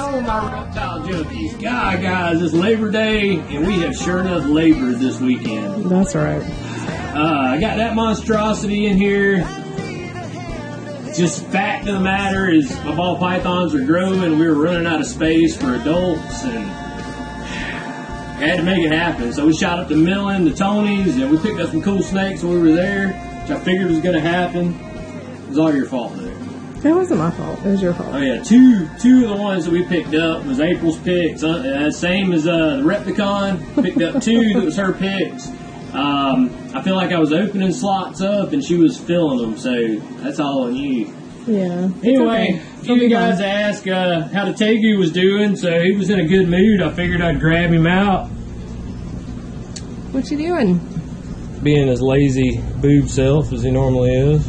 on, my reptile junkies? Guys, it's Labor Day, and we have sure enough labored this weekend. That's right. I got that monstrosity in here. Just fact of the matter is my ball pythons are growing. We were running out of space for adults, and had to make it happen. So we shot up to Millen, to Tony's, and we picked up some cool snakes when we were there, which I figured was going to happen. It was all your fault, though. That wasn't my fault. It was your fault. Oh, yeah. Two of the ones that we picked up was April's picks. Same as the Repticon. Picked up two that was her picks. I feel like I was opening slots up and she was filling them, so that's all on you. Yeah. Anyway, you guys asked how the Tegu was doing, so he was in a good mood. I figured I'd grab him out. What you doing? Being his lazy boob self as he normally is.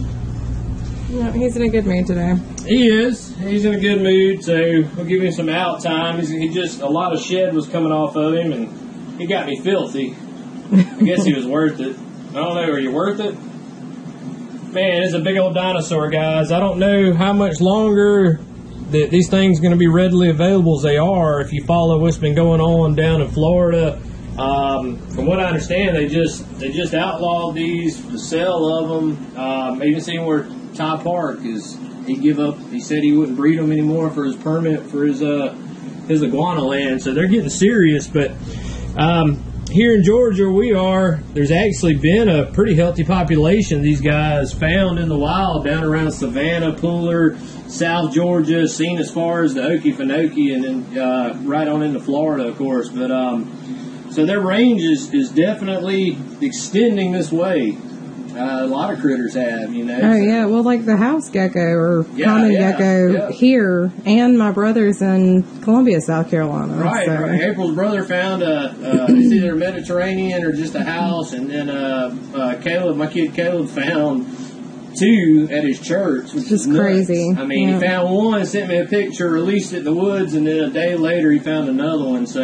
No, he's in a good mood today. He is. He's in a good mood, so we'll give him some out time. A lot of shed was coming off of him, and he got me filthy. I guess he was worth it. I don't know. Are you worth it? Man, it's a big old dinosaur, guys. I don't know how much longer that these things are going to be readily available as they are. If you follow what's been going on down in Florida, from what I understand, they just outlawed these for the sale of them. Even seeing where Ty Park is, he said he wouldn't breed them anymore for his permit for his iguana land. So they're getting serious. But here in Georgia, where we are, there's actually been a pretty healthy population of these guys found in the wild down around Savannah, Pooler, South Georgia, seen as far as the Okefenokee, and then right on into Florida, of course. But so their range is definitely extending this way. A lot of critters have, you know. Oh, yeah. Well, like the house gecko or common gecko here, and my brother's in Columbia, South Carolina. Right, so. right. April's brother found it's either a Mediterranean or just a house, and then my kid Caleb found two at his church, which is crazy. I mean, he found one, sent me a picture, released it in the woods, and then a day later he found another one. So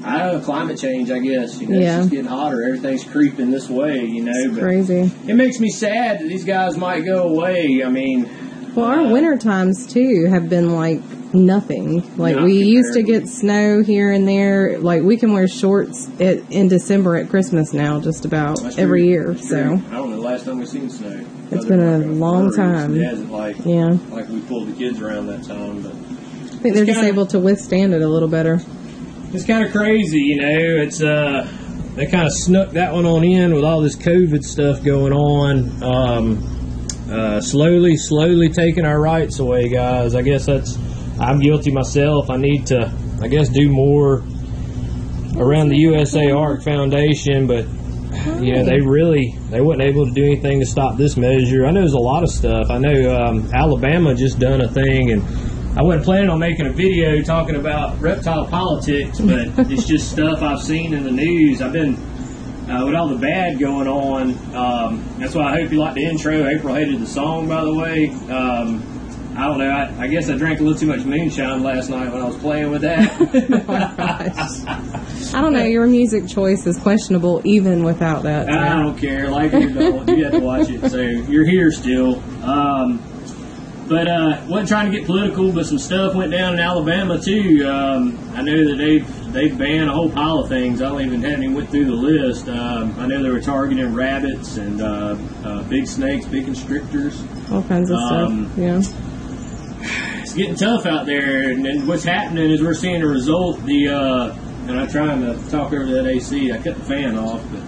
I don't know, climate change, I guess. You know, it's just getting hotter. Everything's creeping this way, you know. It's crazy. It makes me sad that these guys might go away. I mean... Well, our winter times, too, have been like nothing. Like, we used to get snow here and there. Like, we can wear shorts in December at Christmas now, just about every year. So I don't know the last time we've seen snow. It's been a long time. It hasn't like we pulled the kids around that time. But I think they're just able to withstand it a little better. It's kind of crazy, you know. It's they kind of snuck that one on in with all this COVID stuff going on. Slowly taking our rights away, guys. I guess I'm guilty myself. I need to, I guess, do more around the USA Ark Foundation, but you know, they weren't able to do anything to stop this measure. I know there's a lot of stuff. I know Alabama just done a thing, and I wasn't planning on making a video talking about reptile politics, but it's just stuff I've seen in the news. I've been, with all the bad going on, that's why I hope you like the intro. April hated the song, by the way. I don't know, I guess I drank a little too much moonshine last night when I was playing with that. Oh my gosh. I don't know, your music choice is questionable even without that. So. I don't care, like it or don't, you have to watch it, so you're here still. But wasn't trying to get political, but some stuff went down in Alabama too. I know that they've banned a whole pile of things. I haven't even went through the list. I know they were targeting rabbits and big snakes, big constrictors, all kinds of stuff. Yeah, it's getting tough out there. And then what's happening is we're seeing a result. And I'm trying to talk over that AC. I cut the fan off, but.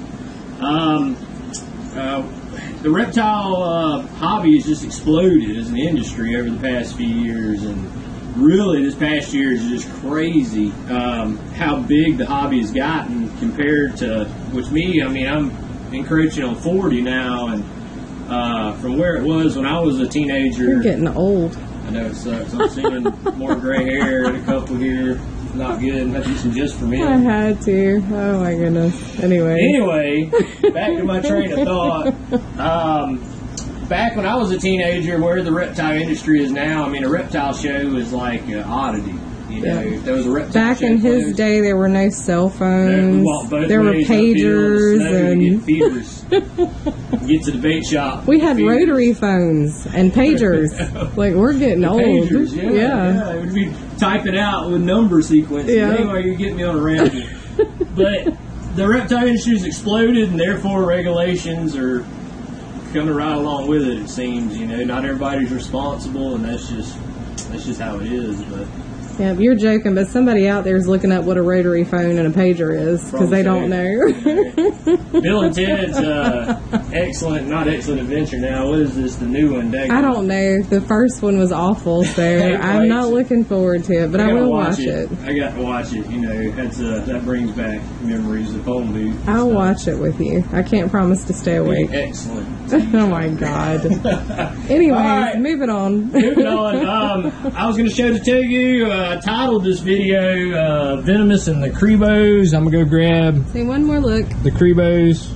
The reptile hobby has just exploded as an industry over the past few years, and really this past year is just crazy how big the hobby has gotten compared to, which me, I mean, I'm encroaching on 40 now, and from where it was when I was a teenager. You're getting old. I know it sucks. I'm seeing more gray hair and a couple here. Not good. Have to do some just for me. I had to. Oh my goodness. Anyway, back to my train of thought. Back when I was a teenager, where the reptile industry is now, I mean, a reptile show is like an oddity. You know, there was a reptile back in his day, there were no cell phones. There were pagers and fevers. Get to the bait shop. We had rotary phones and pagers. Like, we're getting old. Pagers, yeah. It would be typing out with number sequence. Yeah. Anyway, you're getting me on a rant. But the reptile industry's exploded, and therefore regulations are coming right along with it. It seems, you know, not everybody's responsible, and that's just how it is. But yeah, you're joking, but somebody out there is looking up what a rotary phone and a pager is because they don't know. Bill and Ted's not excellent adventure now. What is this, the new one? I don't know. The first one was awful, so I'm not looking forward to it, but I will watch it. I got to watch it. You know, that brings back memories of home booth. I'll watch it with you. I can't promise to stay awake. Excellent. Oh my God. Anyways, right. Moving on. I was going to tell you, I titled this video Venomous and the Cribos. I'm going to go grab one more look. The Cribos.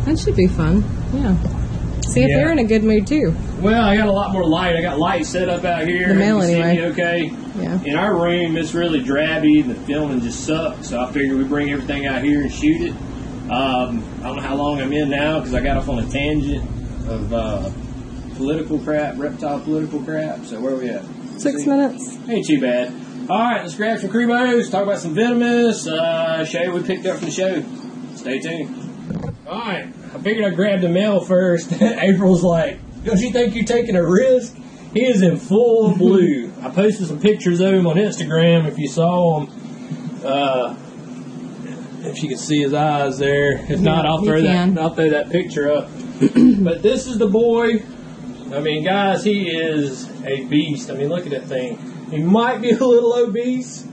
That should be fun. Yeah. See if they're in a good mood too. Well, I got a lot more light. I got light set up out here. The male anyway. Okay. Yeah. In our room, it's really drabby and the filming just sucks. So I figured we bring everything out here and shoot it. I don't know how long I'm in now because I got off on a tangent of political crap, reptile political crap. So where are we at? 6 minutes. Ain't too bad. All right, let's grab some Cribos, talk about some Venomous, show you what we picked up from the show. Stay tuned. All right, I figured I'd grab the male first. April's like, don't you think you're taking a risk? He is in full blue. I posted some pictures of him on Instagram if you saw him. If you can see his eyes there. If not, I'll throw that picture up. But this is the boy. I mean, guys, he is a beast. I mean, look at that thing. He might be a little obese.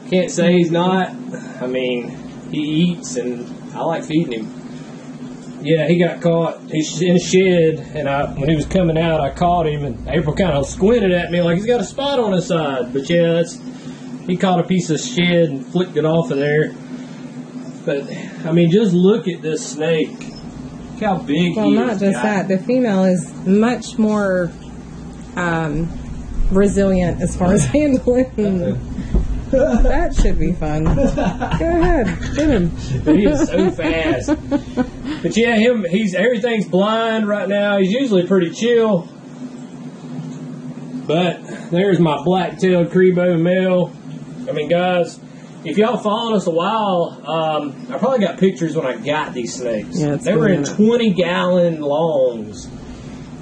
Can't say he's not. I mean, he eats, and I like feeding him. Yeah, he got caught. He's in a shed, and when he was coming out, I caught him, and April kind of squinted at me like he's got a spot on his side. But yeah, he caught a piece of shed and flicked it off of there. But, I mean, just look at this snake. Look how big he is. Well, not just that. The female is much more resilient as far as handling. That should be fun. Go ahead. Get him. He is so fast. But, yeah, everything's blind right now. He's usually pretty chill. But there's my black-tailed Cribo male. I mean, guys, if y'all following us a while, I probably got pictures when I got these snakes. Yeah, they were in 20-gallon longs,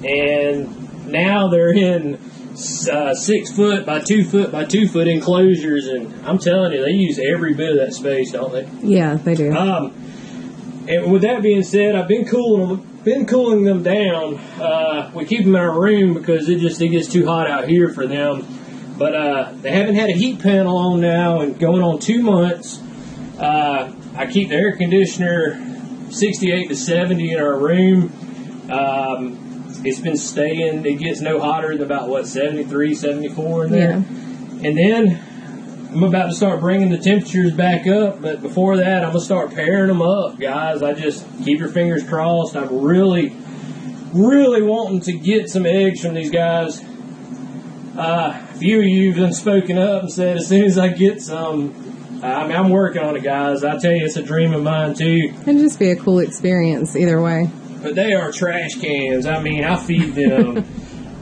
and now they're in 6 foot by 2 foot by 2 foot enclosures. And I'm telling you, they use every bit of that space, don't they? Yeah, they do. And with that being said, I've been cooling them down. We keep them in our room because it gets too hot out here for them. But they haven't had a heat panel on now and going on 2 months. I keep the air conditioner 68 to 70 in our room. It's been staying. It gets no hotter than about, 73, 74 in there. Yeah. And then I'm about to start bringing the temperatures back up. But before that, I'm going to start pairing them up, guys. I just keep your fingers crossed. I'm really, really wanting to get some eggs from these guys. A few of you have been spoken up and said as soon as I get some, I'm working on it, guys. I tell you, it's a dream of mine, too. It'd just be a cool experience either way. But they are trash cans. I mean, I feed them.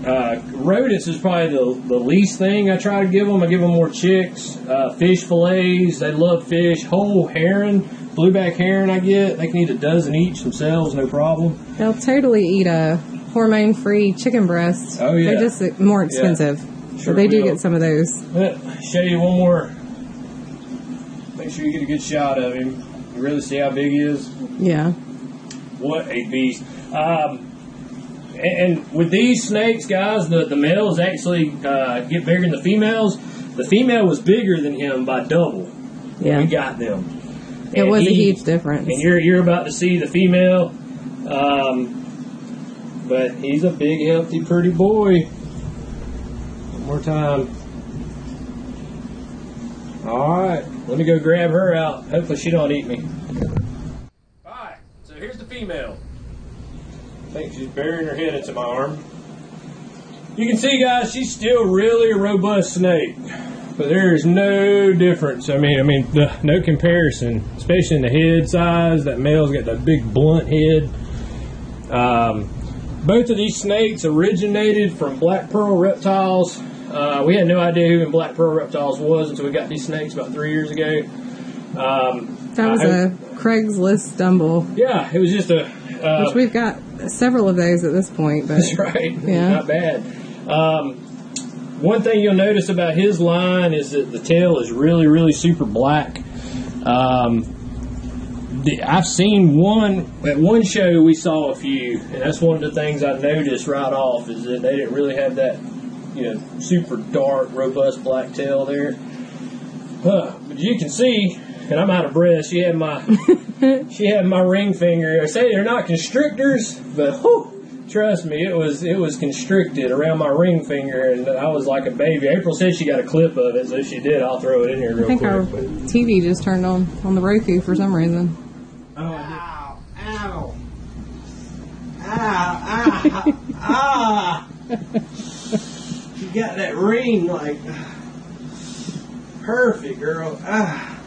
Rodents is probably the least thing I try to give them. I give them more chicks, fish fillets. They love fish. Whole herring, blueback herring I get. They can eat a dozen each themselves, no problem. They'll totally eat a hormone-free chicken breast. Oh, yeah. They're just more expensive. Yeah. Sure, but they do get some of those. Show you one more. Make sure you get a good shot of him. You really see how big he is? Yeah. What a beast. And with these snakes, guys, the males actually get bigger than the females. The female was bigger than him by double. Yeah. We got them. It was a huge difference. And you're about to see the female. But he's a big, healthy, pretty boy. One more time. All right. Let me go grab her out. Hopefully she don't eat me. All right. So here's the female. I think she's burying her head into my arm. You can see, guys, she's still really a robust snake. but there is no difference. I mean, no comparison, especially in the head size. That male's got that big blunt head. Both of these snakes originated from black pearl reptiles. We had no idea who in black pearl reptiles was until we got these snakes about 3 years ago. That was a Craigslist stumble. Yeah, it was just a... which we've got several of those at this point. But, that's right. Yeah. Not bad. One thing you'll notice about his line is that the tail is really, really super black. I've seen one, at one show we saw a few, and that's one of the things I noticed right off is that they didn't really have that, super dark, robust black tail there. But you can see, and I'm out of breath, she had my ring finger. I say they're not constrictors, but trust me, it was constricted around my ring finger, and I was like a baby. April said she got a clip of it, so if she did, I'll throw it in here real quick. I think our TV just turned on the Roku for some reason. Oh, ow, ow, ow, ow, You got that ring like perfect, girl. Thank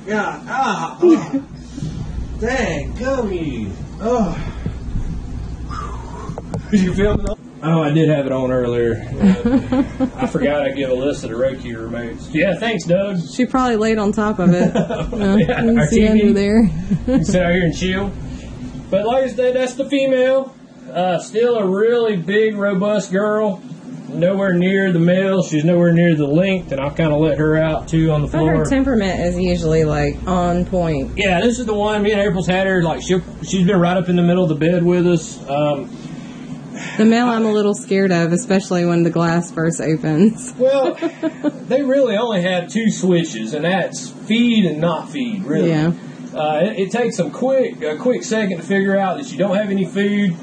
God. Dang, come you. Did you film it? Oh, I did have it on earlier. I forgot I'd give a list of the Roku remotes. Yeah, thanks, Doug. She probably laid on top of it. You can our see TV. under there. You can sit out here and chill. But like I said, that's the female. Still a really big, robust girl. Nowhere near the male. She's nowhere near the length, and I'll kind of let her out too on the But floor. her temperament is usually like on point. Yeah, this is the one. Me and April's had her. Like she's been right up in the middle of the bed with us. The male I'm a little scared of, especially when the glass first opens. Well, they really only have two switches, and that's feed and not feed. Really, Yeah. It takes a quick second to figure out that you don't have any food.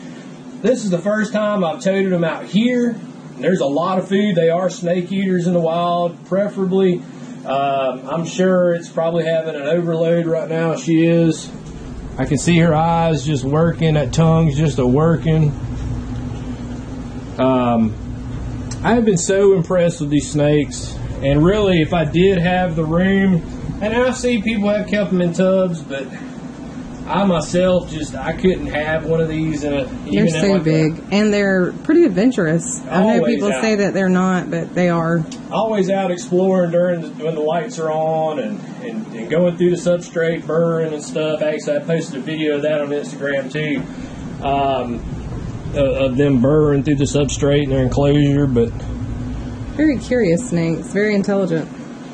This is the first time I've toted them out here. There's a lot of food. They are snake eaters in the wild, preferably. I'm sure it's probably having an overload right now. She is. I can see her eyes just working. That tongue's just a-working. I have been so impressed with these snakes. And really, if I did have the room, and I see people have kept them in tubs, but I myself I couldn't have one of these in a. They're so big, and they're pretty adventurous. I know people say that they're not, but they are. Always out exploring when the lights are on, and going through the substrate, burrowing and stuff. Actually, I posted a video of that on Instagram too, of them burrowing through the substrate in their enclosure. But very curious snakes, very intelligent.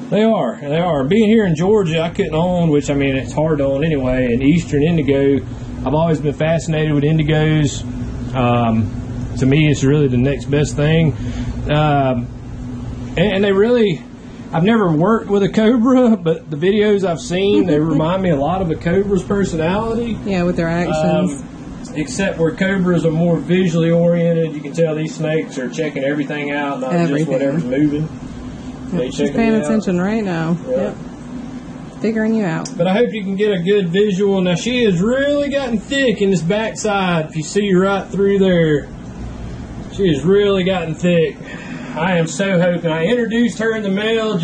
They are. Being here in Georgia, I couldn't own, which, I mean, it's hard to own anyway, an Eastern Indigo. I've always been fascinated with Indigos. To me, it's really the next best thing. And they really, I've never worked with a cobra, but the videos I've seen, they remind me a lot of a cobra's personality. Yeah, with their actions. Except where cobras are more visually oriented. You can tell these snakes are checking everything out, not just whatever's moving. She's paying attention right now. Yeah. Yep. Figuring you out. But I hope you can get a good visual. Now, she has really gotten thick in this backside. If you see right through there, she has really gotten thick. I am so hoping. I introduced her and the male, and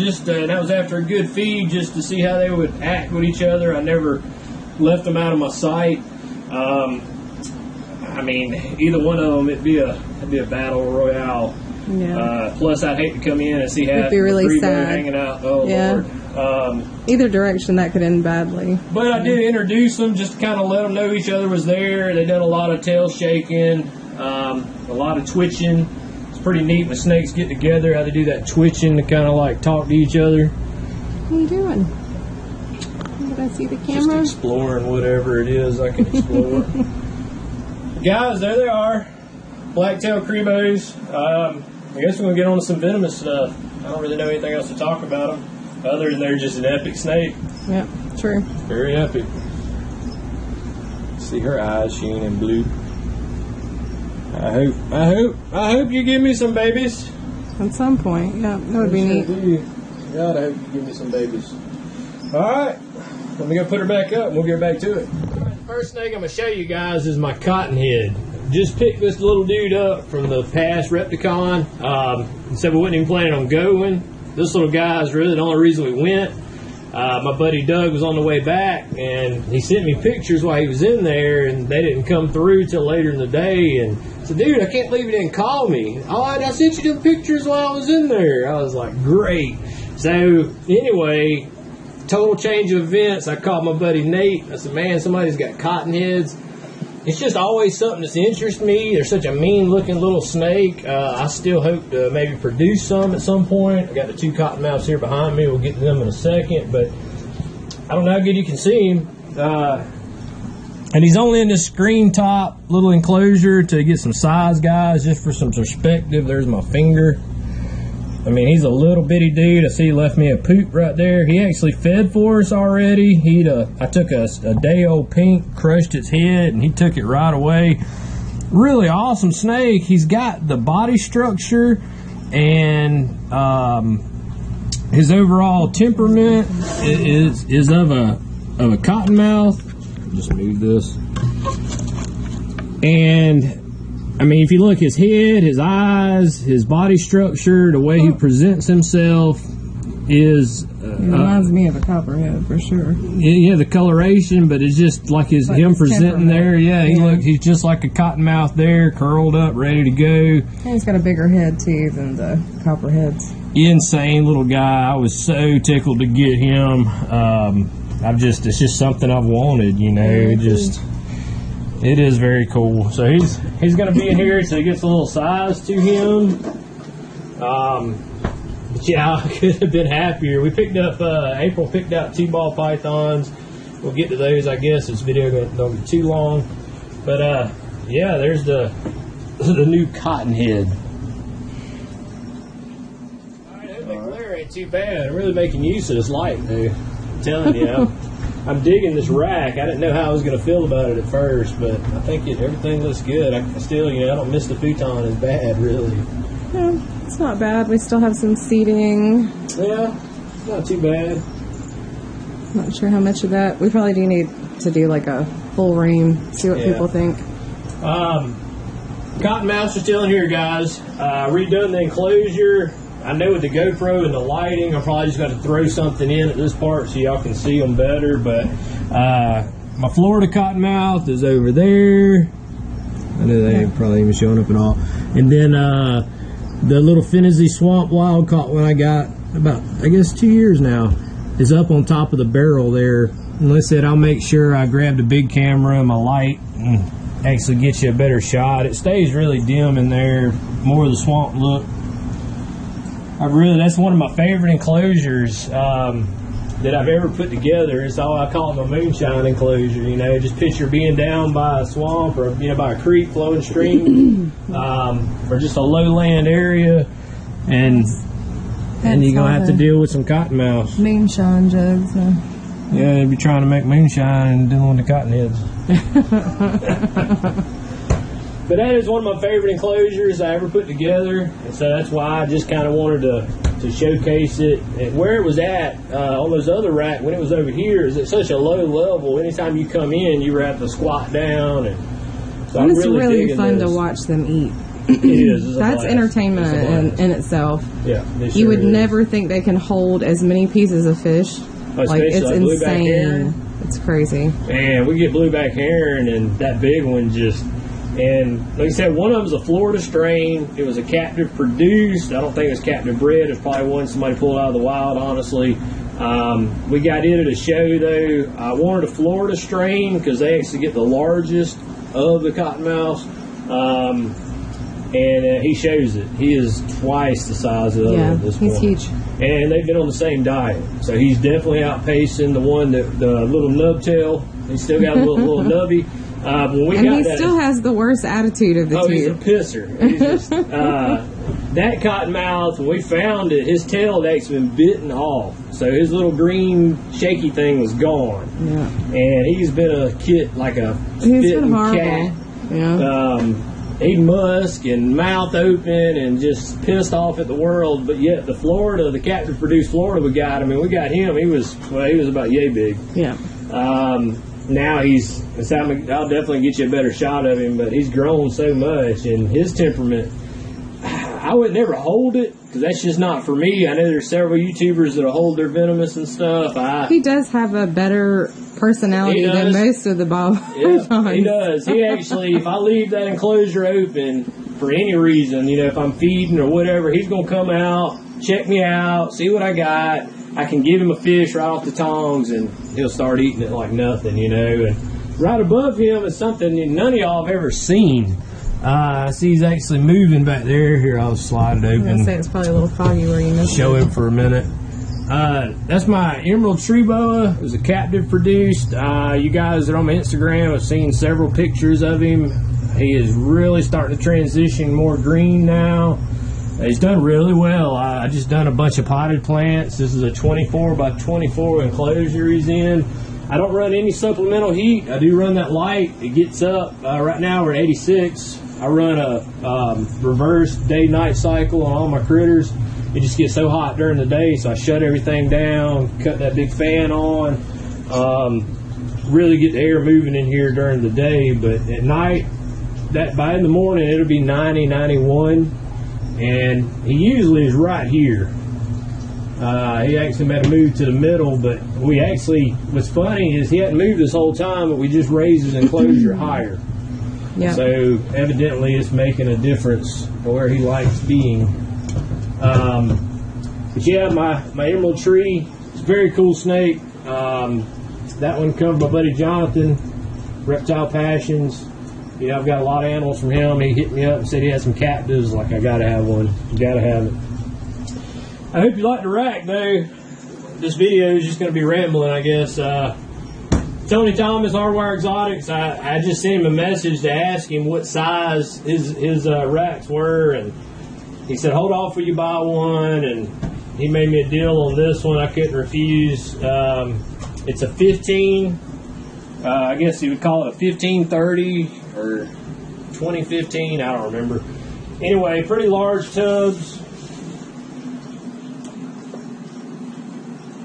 that was after a good feed, just to see how they would act with each other. I never left them out of my sight. I mean, either one of them, it'd be a battle royale. Yeah. Plus, I'd hate to come in and see half be really Tree Boa sad. hanging out. Oh, Yeah. Lord. Either direction, that could end badly. But I did introduce them just to kind of let them know each other was there. They done a lot of tail shaking, a lot of twitching. It's pretty neat when snakes get together, how they do that twitching to kind of like talk to each other. What are you doing? Did I see the camera? Just exploring whatever it is I can explore. Guys, there they are. Black-tailed Cribos. I guess we're going to get on to some venomous stuff. I don't really know anything else to talk about them, other than they're just an epic snake. Yep, true. Very epic. See her eyes sheen and blue. I hope you give me some babies. At some point, yeah, that would be neat. God, I hope you give me some babies. All right, let me go put her back up and we'll get back to it. All right, the first snake I'm going to show you guys is my cottonhead. just picked this little dude up from the past Repticon. Said we wasn't even planning on going. This little guy is really the only reason we went. My buddy Doug was on the way back, and he sent me pictures while he was in there, and they didn't come through till later in the day. And I said, dude, I can't believe you didn't call me. Oh, I sent you the pictures while I was in there. I was like, great. So anyway, total change of events. I called my buddy Nate. I said, man, somebody's got cottonheads. It's just always something that's interested me. They're such a mean-looking little snake. I still hope to maybe produce some at some point. I got the 2 cottonmouths here behind me. We'll get to them in a second, but I don't know how good you can see him. And he's only in this screen top little enclosure to get some size, guys, just for some perspective. There's my finger. I mean, he's a little bitty dude. I see he left me a poop right there. He actually fed for us already. I took a day-old pink, crushed its head, and he took it right away. Really awesome snake. He's got the body structure and his overall temperament is of a cottonmouth. Just move this. And I mean, if you look, his head, his eyes, his body structure, the way he presents himself is... reminds me of a copperhead, for sure. Yeah, the coloration, but it's just like him presenting there. Yeah, he's just like a cottonmouth there, curled up, ready to go. And he's got a bigger head, too, than the copperheads. Insane little guy. I was so tickled to get him. It's just something I've wanted, you know, It is very cool. So he's going to be in here, so he gets a little size to him. But yeah, I could have been happier. We picked up, April picked out 2 ball pythons. We'll get to those, I guess. This video don't get too long. But yeah, there's the new cottonhead. Alright, I hope the glare ain't too bad. I'm really making use of this light, though. I'm telling you. I'm digging this rack. I didn't know how I was going to feel about it at first, but I think everything looks good. I still, I don't miss the futon as bad, really. Yeah, it's not bad. We still have some seating. Yeah, it's not too bad. Not sure how much of that. We probably do need to do like a full ream, see what people think. Cottonmouths are still in here, guys. Redone the enclosure. I know with the GoPro and the lighting, I'm probably just going to throw something in at this part so y'all can see them better. But my Florida cottonmouth is over there. I know they ain't probably even showing up at all. And then the little Finney swamp wild caught one I got about, I guess, 2 years now is up on top of the barrel there. And like I said, I'll make sure I grab the big camera and my light and actually get you a better shot. It stays really dim in there, more of the swamp look. That's one of my favorite enclosures that I've ever put together. It's all I call it my moonshine enclosure. Just picture being down by a swamp or by a creek, flowing stream, or just a lowland area, and you're gonna have to deal with some cottonmouths. Moonshine jugs. Yeah, they'd be trying to make moonshine and dealing with the cottonheads. But that is one of my favorite enclosures I ever put together, and so that's why I just kind of wanted to showcase it. And where it was at on those other racks, when it was over here, is at such a low level. Anytime you come in, you were having to squat down, and so and it's really fun to watch them eat. It is. That's entertainment in itself. Yeah, you would never think they can hold as many pieces of fish. It's insane. It's crazy. And we get blueback heron, and that big one just. And like I said, one of them was a Florida strain. It was a captive produced. I don't think it was captive bred. It's probably one somebody pulled out of the wild, honestly. We got it at a show, though. I wanted a Florida strain because they actually get the largest of the cottonmouths. And he shows it. He is twice the size of the other at this point. He's huge. And they've been on the same diet. So he's definitely outpacing the little nubtail. He's still got a little nubby. He still has the worst attitude of the two. He's a pisser. He's just, that cottonmouth, when we found it, his tail had actually been bitten off. So his little green shaky thing was gone. Yeah. And he's been a spitting cat. Yeah. He musk and mouth open and just pissed off at the world. But yet the captive produced Florida we got. We got him. He was about yay big. Yeah. now I'll definitely get you a better shot of him, but he's grown so much, and his temperament, I would never hold it, because that's just not for me. I know there's several YouTubers that'll hold their Venomous and stuff. He does have a better personality than most of the Bob. Yeah, he does. He actually, if I leave that enclosure open for any reason, if I'm feeding or whatever, he's going to come out, check me out, see what I got. I can give him a fish right off the tongs, and he'll start eating it like nothing, And right above him is something none of y'all have ever seen. I see he's actually moving back there. Here, I'll slide it open. I was gonna say it's probably a little foggy where you missed Show him for a minute. That's my emerald tree boa. It was a captive produced. You guys that are on my Instagram have seen several pictures of him. He is really starting to transition more green now. He's done really well. I just done a bunch of potted plants. This is a 24 by 24 enclosure he's in. I don't run any supplemental heat. I do run that light. It gets up. Right now we're at 86. I run a reverse day-night cycle on all my critters. It just gets so hot during the day, so I shut everything down, cut that big fan on, really get the air moving in here during the day. But at night, by in the morning, it'll be 90, 91. And he usually is right here. He actually made a move to the middle, but what's funny is he hadn't moved this whole time, but we just raised his enclosure higher. Yeah. So evidently it's making a difference where he likes being. But yeah, my emerald tree, it's a very cool snake. That one come from my buddy Jonathan, Reptile Passions. I've got a lot of animals from him. He hit me up and said he had some captives. Like, I gotta have one. You gotta have it. I hope you like the rack, though. This video is just gonna be rambling, I guess. Tony Thomas, Hardwire Exotics. I just sent him a message to ask him what size his racks were, and he said, "Hold off till you buy one." And he made me a deal on this one I couldn't refuse. It's a 15. I guess you would call it a 1530 or 2015. I don't remember. Anyway, pretty large tubs.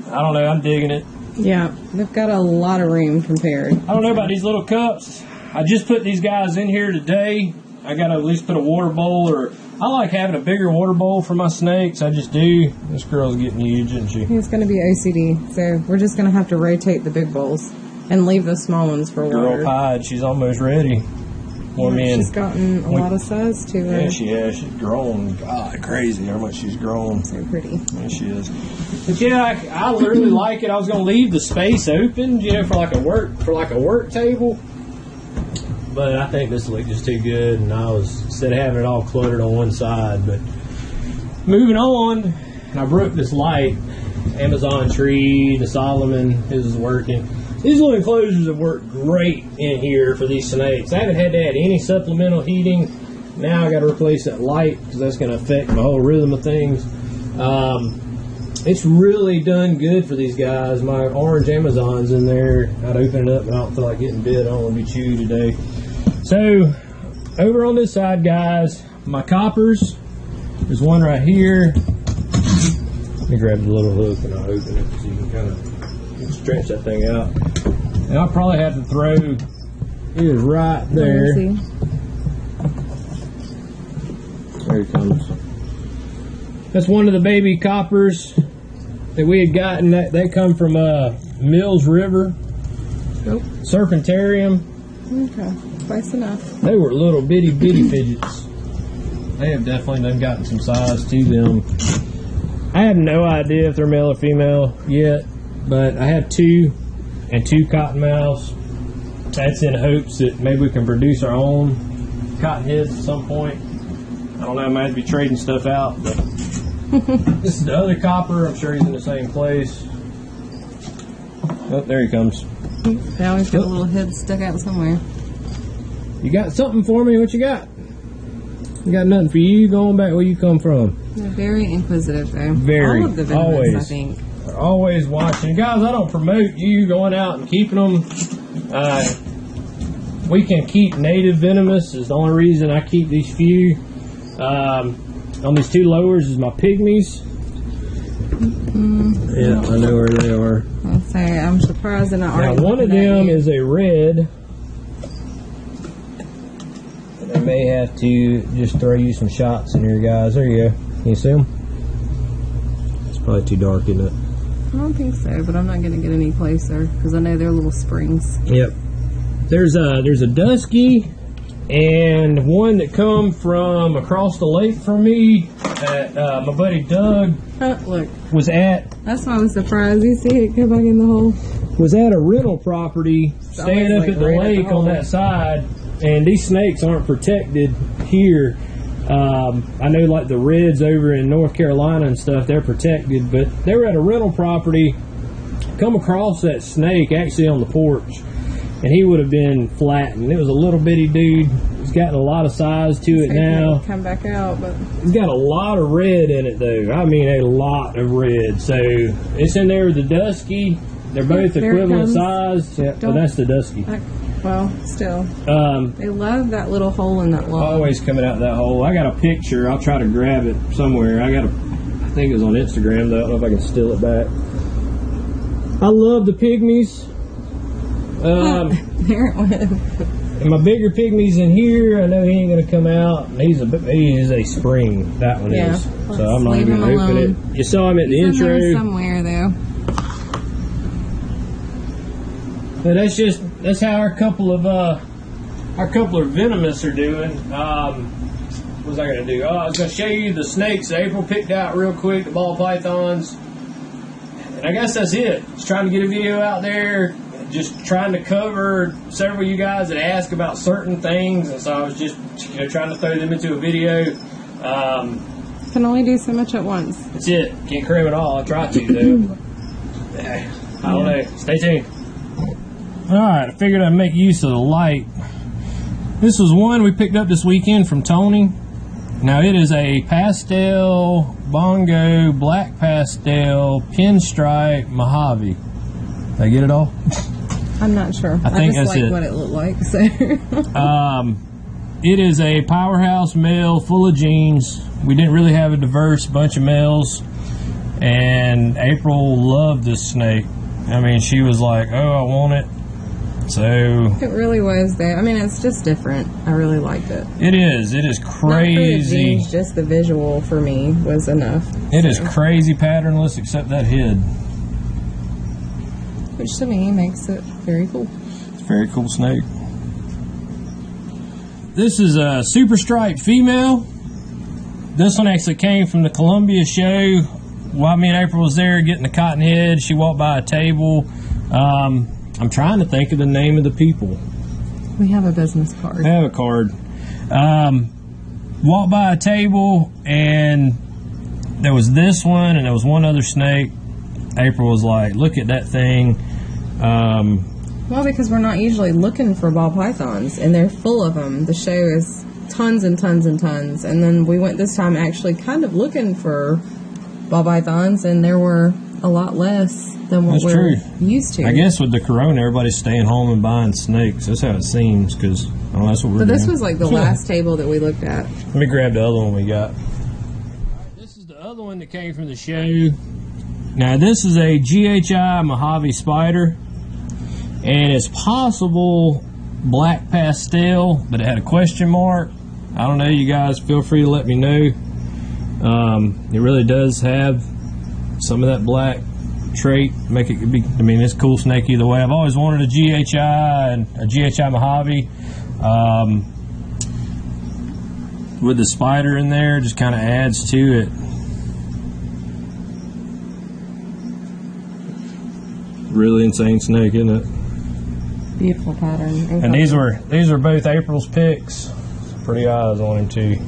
I don't know. I'm digging it. Yeah, they've got a lot of room compared. I don't know about these little cups. I just put these guys in here today. I got to at least put a water bowl, or I like having a bigger water bowl for my snakes. I just do. This girl's getting huge, isn't she? He's going to be OCD, so we're just going to have to rotate the big bowls and leave the small ones for water. Girl pied. She's almost ready. She's gotten a lot of size to her. Yeah, she has. She's grown. God, crazy how much she's grown. So pretty. Yeah, she is. But yeah, I really like it. I was gonna leave the space open, for like a work table. But I think this looked just too good, and I was instead of having it all cluttered on one side. But moving on, I broke this light. Amazon tree, the Solomon is working. These little enclosures have worked great in here for these snakes. I haven't had to add any supplemental heating. Now I got to replace that light because that's going to affect my whole rhythm of things. It's really done good for these guys. My orange Amazon's in there. I'd open it up, but I don't feel like getting bit. I don't want to be chewed today. So over on this side, guys, my coppers. There's one right here. Let me grab the little hook and I'll open it so you can kind of stretch that thing out. And I'll probably have to throw it is right there. There it comes. That's one of the baby coppers that we had gotten. They come from Mills River. Nope. Serpentarium. Okay, close enough. They were little bitty fidgets. They have definitely done gotten some size to them. I have no idea if they're male or female yet, but I have two cottonmouths. That's in hopes that maybe we can produce our own cottonheads at some point. I don't know, I might have to be trading stuff out, but this is the other copper. I'm sure he's in the same place. Oh, there he comes. Now he's got a little head stuck out somewhere. You got something for me? What you got? You got nothing for you? Going back where you come from. They're very inquisitive, though. Very. All of the Venomous, always. I think. They're always watching. Guys, I don't promote you going out and keeping them. We can keep native Venomous is the only reason I keep these few. On these two lowers is my Pygmies. Yeah, I know where they are. That say, I'm surprised they're not already. Now, one of them is a red. And I may have to just throw you some shots in here, guys. There you go. Can you see them? It's probably too dark, isn't it? I don't think so, but I'm not going to get any closer because I know they're little springs. Yep. There's a dusky and one that come from across the lake from me that my buddy Doug Look. was at. That's why I was surprised. You see it go back in the hole? Was at a rental property, staying up at the lake on that side, and these snakes aren't protected here. I know like the reds over in North Carolina and stuff, they're protected, but they were at a rental property, come across that snake actually on the porch, and he would have been flattened. It was a little bitty dude. He's gotten a lot of size to it now. Come back out, but he's got a lot of red in it though. I mean a lot of red. So it's in there with the dusky. They're both equivalent size. Yeah, but that's the dusky. Well, still. They love that little hole in that log. Always coming out that hole. I got a picture. I'll try to grab it somewhere. I think it was on Instagram though. I don't know if I can steal it back. I love the Pygmies. There it went. And my bigger Pygmies in here, I know he ain't gonna come out. He is a spring. That one is. So I'm not even gonna open it. You saw him at the intro. In there somewhere though. But that's how our couple of Venomous are doing. What was I gonna do? Oh, I was gonna show you the snakes April picked out real quick, the ball pythons. And I guess that's it. Just trying to get a video out there. Just trying to cover several of you guys that ask about certain things, and so I was just trying to throw them into a video. Can only do so much at once. That's it. Can't cram it all. I try to though. I don't know. Stay tuned. All right, I figured I'd make use of the light. This was one we picked up this weekend from Tony. Now it is a pastel bongo black pastel pinstripe Mojave. Did I get it all? I'm not sure. I think just that's like what it looked like. So. It is a powerhouse male full of genes. We didn't really have a diverse bunch of males, and April loved this snake. I mean, she was like, "Oh, I want it." So it really was there. I mean, it's just different. I really liked it. It is. It is crazy. Not for the genes, just the visual for me was enough. It is crazy patternless, except that head. Which to me makes it very cool. It's a very cool snake. This is a super striped female. This one actually came from the Columbia show. While me and April was there getting the cotton head, she walked by a table. I'm trying to think of the name of the people. We have a business card. I have a card. Walked by a table, and there was this one, and there was one other snake. April was like, "Look at that thing." Well, because we're not usually looking for ball pythons, and they're full of them. The show is tons and tons and tons. And then we went this time actually kind of looking for ball pythons, and there were a lot less than what we're used to. I guess with the corona, everybody's staying home and buying snakes. That's how it seems, because that's what we're doing. But this was like the last table that we looked at. Let me grab the other one we got. This is the other one that came from the show. Now, this is a Ghi Mojave Spider, and it's possible black pastel, but it had a question mark. I don't know. You guys feel free to let me know. It really does have some of that black trait. Make it be. I mean, it's a cool snake either way. I've always wanted a GHI and a GHI Mojave. With the spider in there, just kind of adds to it. Really insane snake, isn't it? Beautiful pattern. And these are both April's picks. Pretty eyes on him too.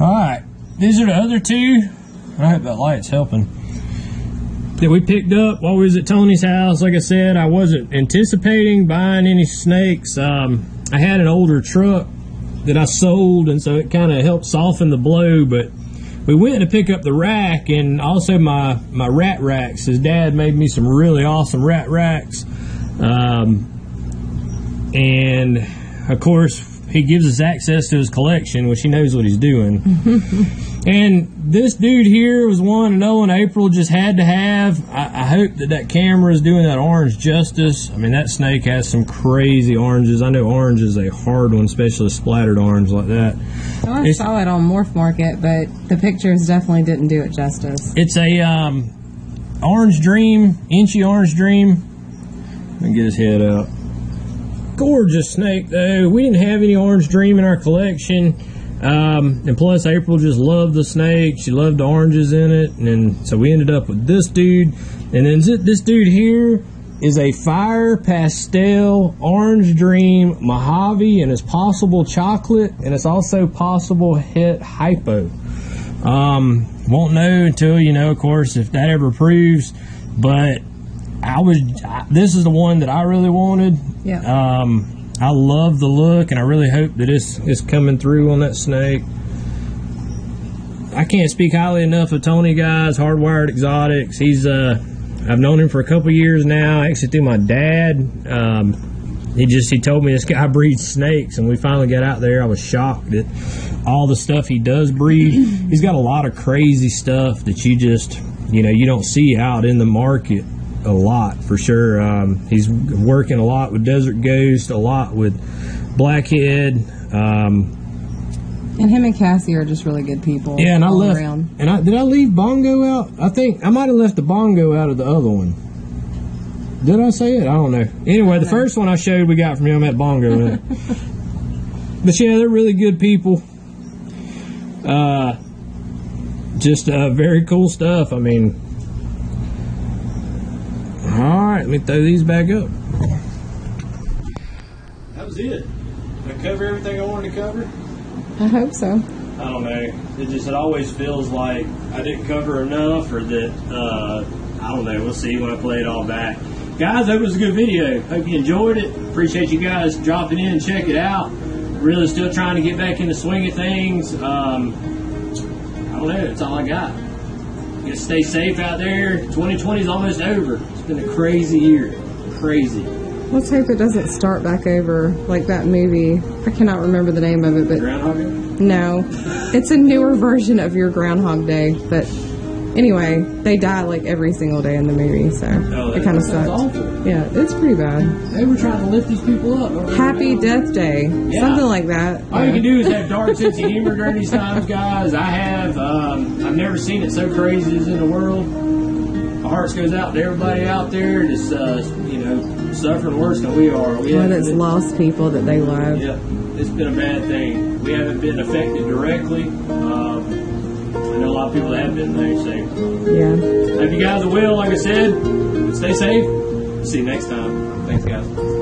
Alright, these are the other two. I hope that light's helping. That we picked up while we was at Tony's house. Like I said, I wasn't anticipating buying any snakes. I had an older truck that I sold, and so it kind of helped soften the blow, but we went to pick up the rack, and also my rat racks. His dad made me some really awesome rat racks. And of course, he gives us access to his collection, which he knows what he's doing. And this dude here was one to know in April just had to have. I hope that camera is doing that orange justice. I mean, that snake has some crazy oranges. I know orange is a hard one, especially splattered orange like that. Well, I saw it on Morph Market, but the pictures definitely didn't do it justice. It's a orange dream, inchy orange dream. Let me get his head out. Gorgeous snake, though. We didn't have any orange dream in our collection. And plus, April just loved the snake. She loved the oranges in it. And so we ended up with this dude. And then this dude here is a fire pastel orange dream Mojave, and it's possible chocolate, and it's also possible het hypo. Won't know until, you know, of course, if that ever proves. But this is the one that I really wanted. Yeah. I love the look, and I really hope that it's coming through on that snake. I can't speak highly enough of Tony, guys. Hardwired Exotics. He's I've known him for a couple years now, actually through my dad. He told me this guy breeds snakes, and we finally got out there. I was shocked at all the stuff he does breed. He's got a lot of crazy stuff that you just, you don't see out in the market a lot, for sure. He's working a lot with Desert Ghost, a lot with Blackhead. And him and Cassie are just really good people. Yeah, and I left. Around. And did I leave Bongo out? I think I might have left the Bongo out of the other one. Did I say it? I don't know. Anyway, the first one I showed we got from him had Bongo in it. But yeah, they're really good people. Just very cool stuff. I mean, all right, let me throw these back up. That was it. Did I cover everything I wanted to cover? I hope so. I don't know. It always feels like I didn't cover enough, or that, I don't know. We'll see when I play it all back. Guys, hope it was a good video. Hope you enjoyed it. Appreciate you guys dropping in and check it out. Really still trying to get back in the swing of things. I don't know. That's all I got. Just stay safe out there. 2020 is almost over. It's been a crazy year. Crazy. Let's hope it doesn't start back over like that movie. I cannot remember the name of it, but Groundhog Day? No, it's a newer version of your Groundhog Day. But anyway, they die like every single day in the movie, so it kind of sucks. Awful. Yeah, it's pretty bad. They were trying to lift these people up. Happy Death Day, something like that. All you can do is have dark sense of humor during these times, guys. I have. I've never seen it so crazy as in the world. My heart goes out to everybody out there that's suffering worse than we are. That's lost people that they love. Yeah, it's been a bad thing. We haven't been affected directly. I know a lot of people that have been there, so yeah. Hope you guys will, like I said, stay safe. See you next time. Thanks, guys.